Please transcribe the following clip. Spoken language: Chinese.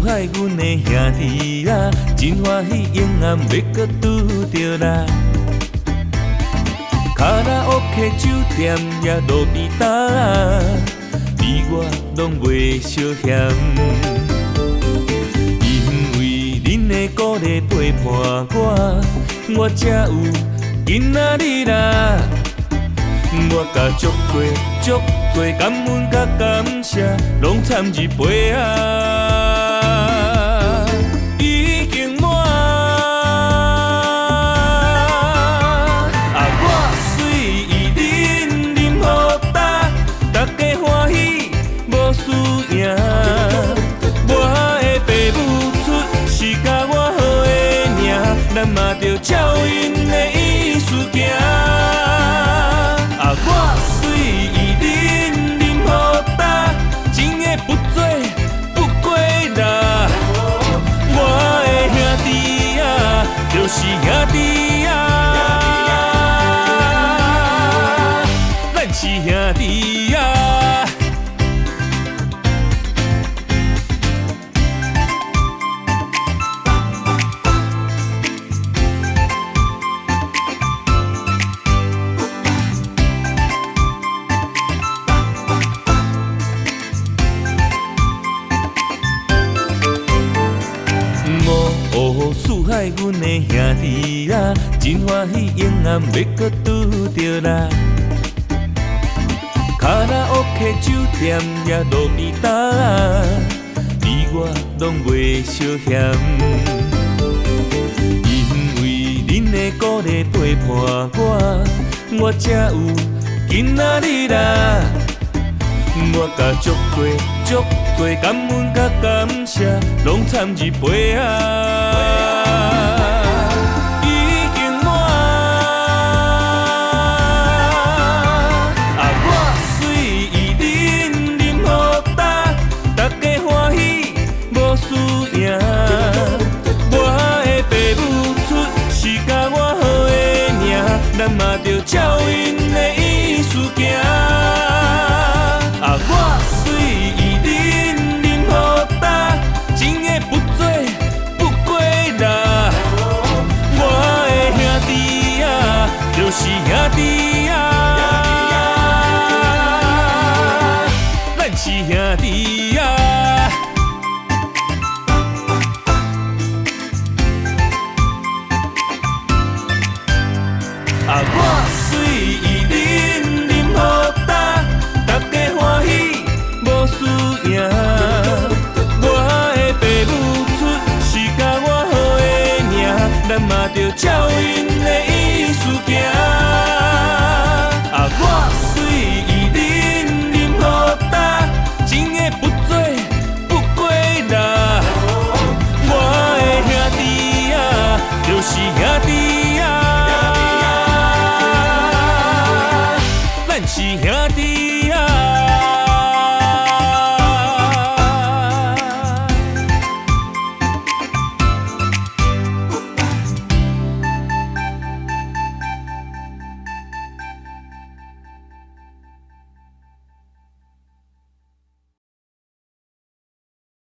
海阮的兄弟啊，真欢喜永暗要搁拄着啦。卡拉 OK 酒店也路边摊，你我拢袂相嫌。因为恁的鼓励陪伴我才有今仔日啦。我甲足多感恩甲感谢，拢掺入杯啊。咱嘛着照因的意思行，我随意恁好搭，情的不做不过啦。我的兄弟啊，就是兄弟啊，咱是兄弟啊。四海阮的兄弟啊，真欢喜永暗要搁拄着啦。卡拉 OK 酒店也路边摊，你我拢袂相嫌。因为恁的鼓励陪伴我才有今仔日啦。我甲足多感恩甲感谢，拢掺入杯啊。咱嘛着照因的意思行，我随意恁好搭，情的不做不过啦。我的兄弟啊，就是兄弟啊，咱是兄弟啊。我随意恁好搭，大家欢喜无输赢。我的爸母出是甲我好的名，咱嘛着照因的意思行。我随意恁好搭，情的不做不过啦。我的兄弟啊，就是兄弟啊。是兄弟啊。